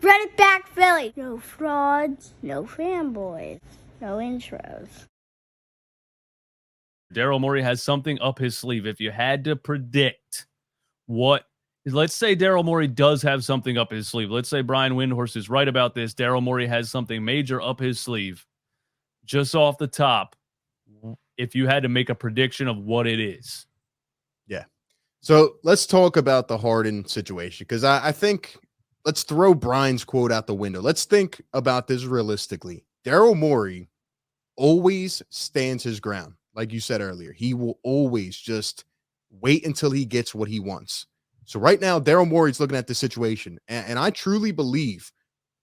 Run it back, Philly. No frauds, no fanboys, no intros. Daryl Morey has something up his sleeve. If you had to predict what, let's say Daryl Morey does have something up his sleeve. Let's say Brian Windhorst is right about this. Daryl Morey has something major up his sleeve. Just off the top, if you had to make a prediction of what it is. Yeah. So let's talk about the Harden situation, because I think let's throw Brian's quote out the window. Let's think about this realistically. Daryl Morey always stands his ground. Like you said earlier, he will always just wait until he gets what he wants. So right now, Daryl Morey's looking at the situation, and I truly believe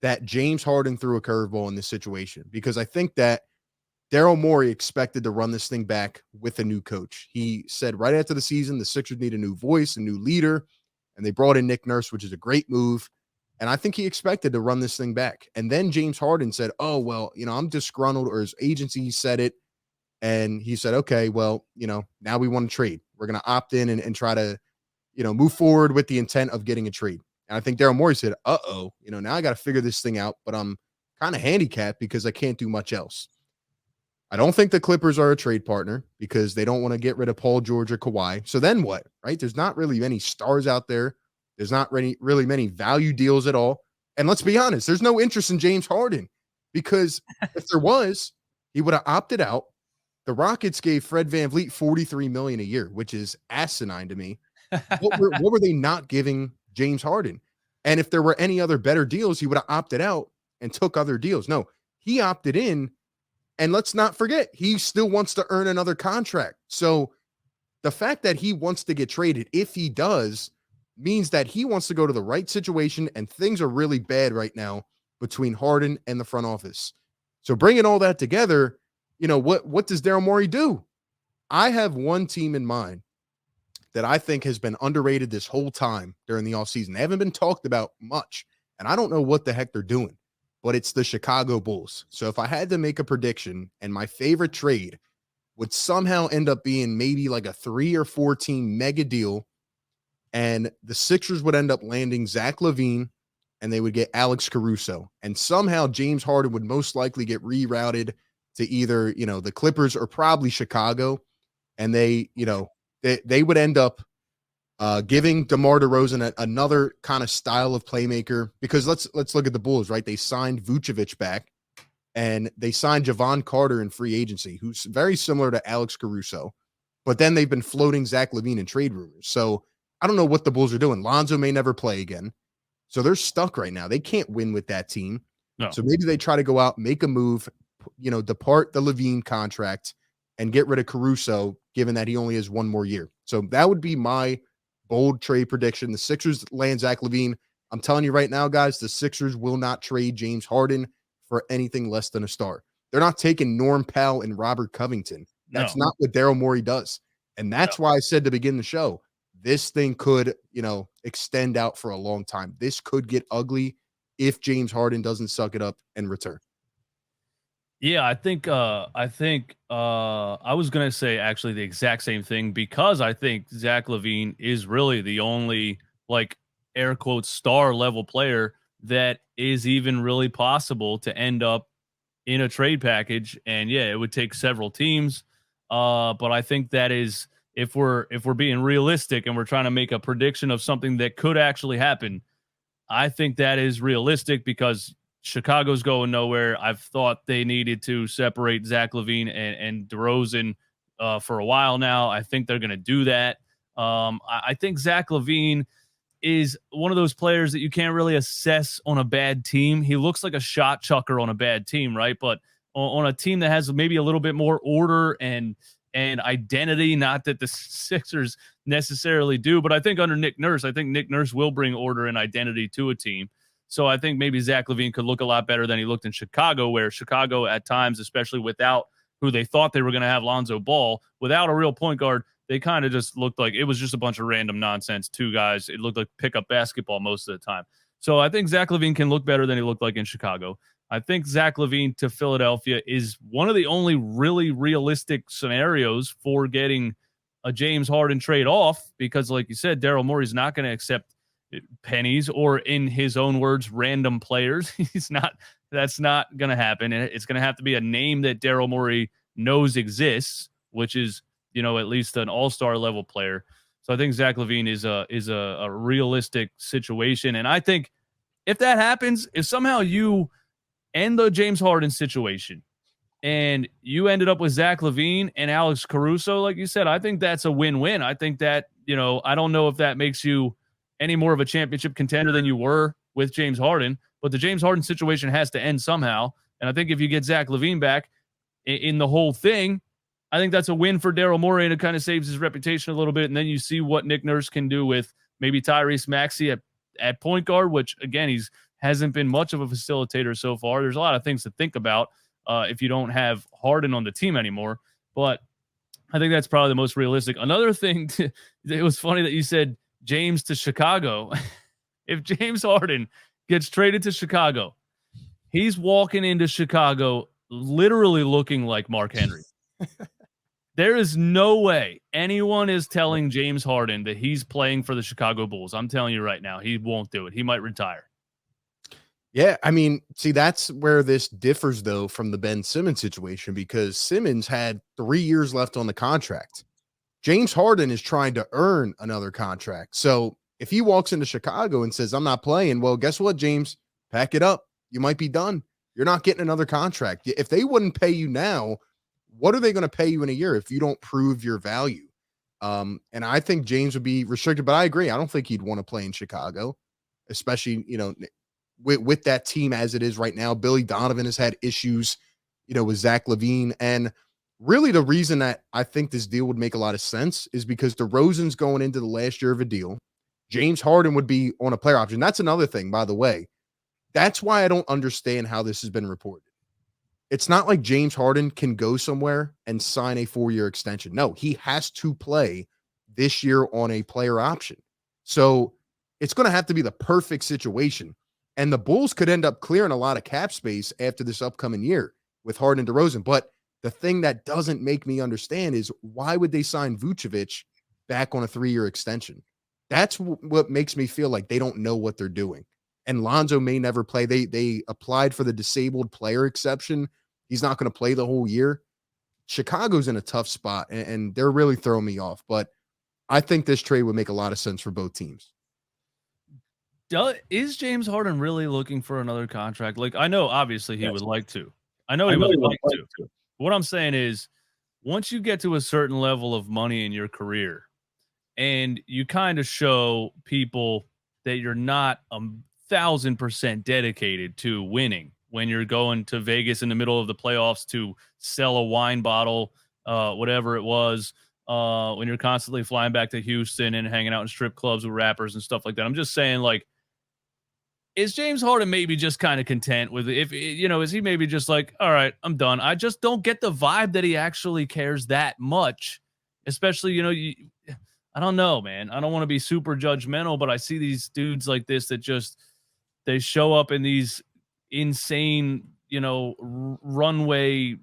that James Harden threw a curveball in this situation, because I think that Daryl Morey expected to run this thing back with a new coach. He said right after the season, the Sixers need a new voice, a new leader, and they brought in Nick Nurse, which is a great move. And I think he expected to run this thing back. And then James Harden said, oh, well, I'm disgruntled, or his agency said it. And he said, okay, well, now we want to trade. We're going to opt in and try to, move forward with the intent of getting a trade. And I think Daryl Morey said, now I got to figure this thing out, but I'm kind of handicapped because I can't do much else. I don't think the Clippers are a trade partner because they don't want to get rid of Paul George or Kawhi. So then what, right? There's not really many stars out there. There's not really many value deals at all. And let's be honest, there's no interest in James Harden, because if there was, he would have opted out. The Rockets gave Fred VanVleet $43 million a year, which is asinine to me. What were they not giving James Harden? And if there were any other better deals, he would have opted out and took other deals. No, he opted in. And let's not forget, he still wants to earn another contract. So the fact that he wants to get traded, if he does, means that he wants to go to the right situation, and things are really bad right now between Harden and the front office. So bringing all that together, what does Daryl Morey do? I have one team in mind that I think has been underrated this whole time during the offseason. They haven't been talked about much, and I don't know what the heck they're doing, but it's the Chicago Bulls. So if I had to make a prediction, and my favorite trade would somehow end up being maybe like a 3 or 4 team mega deal, and the Sixers would end up landing Zach LaVine, and they would get Alex Caruso, and somehow James Harden would most likely get rerouted to either, the Clippers or probably Chicago. And they would end up giving DeMar DeRozan another kind of style of playmaker, because let's look at the Bulls, right? They signed Vucevic back, and they signed Javon Carter in free agency, who's very similar to Alex Caruso, but then they've been floating Zach LaVine in trade rumors. So I don't know what the Bulls are doing. Lonzo may never play again. So they're stuck right now. They can't win with that team. No. So maybe they try to go out, make a move, depart the LaVine contract and get rid of Caruso, given that he only has one more year. So that would be my bold trade prediction. The Sixers land Zach LaVine. I'm telling you right now, guys, the Sixers will not trade James Harden for anything less than a star. They're not taking Norm Powell and Robert Covington. That's not what Daryl Morey does. And that's why I said to begin the show, this thing could, extend out for a long time. This could get ugly if James Harden doesn't suck it up and return. Yeah, I think I was going to say actually the exact same thing, because I think Zach LaVine is really the only, like, air quotes, star level player that is even really possible to end up in a trade package. And yeah, it would take several teams. But I think that is, if we're being realistic and we're trying to make a prediction of something that could actually happen, I think that is realistic, because Chicago's going nowhere. I've thought they needed to separate Zach LaVine and DeRozan for a while now. I think they're going to do that. I think Zach LaVine is one of those players that you can't really assess on a bad team. He looks like a shot chucker on a bad team, right? But on a team that has maybe a little bit more order and identity, not that the Sixers necessarily do, but I think under Nick Nurse will bring order and identity to a team. So I think maybe Zach LaVine could look a lot better than he looked in Chicago, where Chicago at times, especially without who they thought they were going to have, Lonzo Ball, without a real point guard, they kind of just looked like it was just a bunch of random nonsense. 2 guys. It looked like pickup basketball most of the time. So I think Zach LaVine can look better than he looked like in Chicago. I think Zach LaVine to Philadelphia is one of the only really realistic scenarios for getting a James Harden trade off, because like you said, Daryl Morey's not going to accept pennies, or in his own words, random players. That's not going to happen. And it's going to have to be a name that Daryl Morey knows exists, which is, at least an all-star level player. So I think Zach LaVine is a realistic situation. And I think if that happens, if somehow you end the James Harden situation and you ended up with Zach LaVine and Alex Caruso, like you said, I think that's a win-win. I think that, I don't know if that makes you any more of a championship contender than you were with James Harden, but the James Harden situation has to end somehow. And I think if you get Zach LaVine back in the whole thing, I think that's a win for Daryl Morey, and it kind of saves his reputation a little bit. And then you see what Nick Nurse can do with maybe Tyrese Maxey at point guard, which, again, hasn't been much of a facilitator so far. There's a lot of things to think about if you don't have Harden on the team anymore. But I think that's probably the most realistic. Another thing, it was funny that you said James to Chicago. If James Harden gets traded to Chicago, he's walking into Chicago literally looking like Mark Henry. There is no way anyone is telling James Harden that he's playing for the Chicago Bulls. I'm telling you right now, he won't do it. He might retire. Yeah, I mean, see, that's where this differs, though, from the Ben Simmons situation, because Simmons had 3 years left on the contract. James Harden is trying to earn another contract. So if he walks into Chicago and says, I'm not playing, well, guess what, James? Pack it up. You might be done. You're not getting another contract. If they wouldn't pay you now, what are they going to pay you in a year if you don't prove your value? And I think James would be restricted, but I agree. I don't think he'd want to play in Chicago, especially, with that team as it is right now. Billy Donovan has had issues, with Zach LaVine. And really the reason that I think this deal would make a lot of sense is because DeRozan's going into the last year of a deal. James Harden would be on a player option. That's another thing, by the way. That's why I don't understand how this has been reported. It's not like James Harden can go somewhere and sign a 4-year extension. No, he has to play this year on a player option. So it's going to have to be the perfect situation. And the Bulls could end up clearing a lot of cap space after this upcoming year with Harden and DeRozan. But the thing that doesn't make me understand is why would they sign Vucevic back on a 3-year extension? That's what makes me feel like they don't know what they're doing. And Lonzo may never play. They applied for the disabled player exception. He's not going to play the whole year. Chicago's in a tough spot, and they're really throwing me off. But I think this trade would make a lot of sense for both teams. Is James Harden really looking for another contract? Like, I know obviously he would like to. I know he would like to. What I'm saying is, once you get to a certain level of money in your career and you kind of show people that you're not 1,000% dedicated to winning, when you're going to Vegas in the middle of the playoffs to sell a wine bottle, whatever it was, when you're constantly flying back to Houston and hanging out in strip clubs with rappers and stuff like that. I'm just saying, like, is James Harden maybe just kind of content with it? Is he maybe just like, all right, I'm done. I just don't get the vibe that he actually cares that much, especially, I don't know, man. I don't want to be super judgmental, but I see these dudes like this that just, they show up in these insane, runway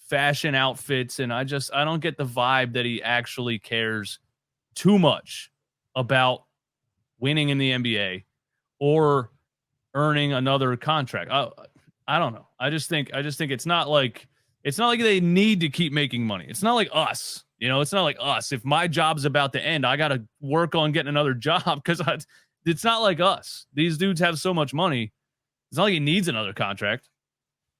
fashion outfits. And I don't get the vibe that he actually cares too much about winning in the NBA or earning another contract. I don't know. I just think it's not like they need to keep making money. It's not like us, it's not like us. If my job's about to end, I got to work on getting another job because it's not like us. These dudes have so much money. It's not like he needs another contract.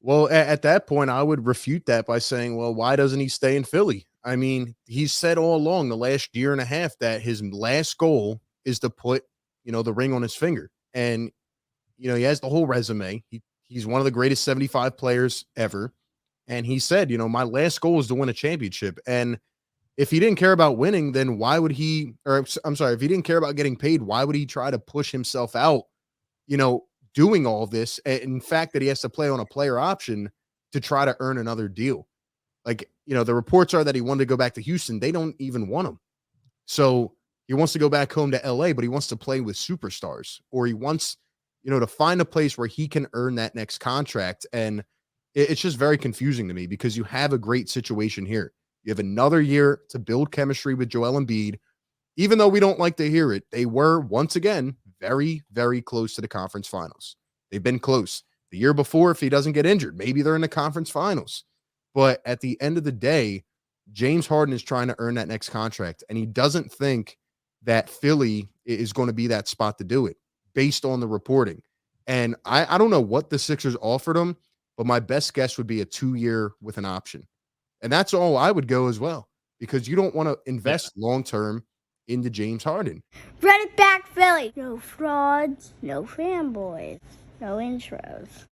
Well, at that point, I would refute that by saying, well, why doesn't he stay in Philly? I mean, he's said all along the last year and a half that his last goal is to put, the ring on his finger. And, he has the whole resume. He's one of the greatest 75 players ever. And he said, my last goal is to win a championship. And if he didn't care about winning, then why would if he didn't care about getting paid, why would he try to push himself out, doing all this? In fact, that he has to play on a player option to try to earn another deal. Like, the reports are that he wanted to go back to Houston. They don't even want him. So he wants to go back home to LA, but he wants to play with superstars, or he wants, to find a place where he can earn that next contract. And it's just very confusing to me because you have a great situation here. You have another year to build chemistry with Joel Embiid. Even though we don't like to hear it, they were once again very, very close to the conference finals. They've been close. The year before, if he doesn't get injured, maybe they're in the conference finals. But at the end of the day, James Harden is trying to earn that next contract, and he doesn't think that Philly is going to be that spot to do it based on the reporting. And I don't know what the Sixers offered him, but my best guess would be a 2-year with an option. And that's all I would go as well, because you don't want to invest long-term into James Harden. Run it back, Philly. No frauds, no fanboys, no intros.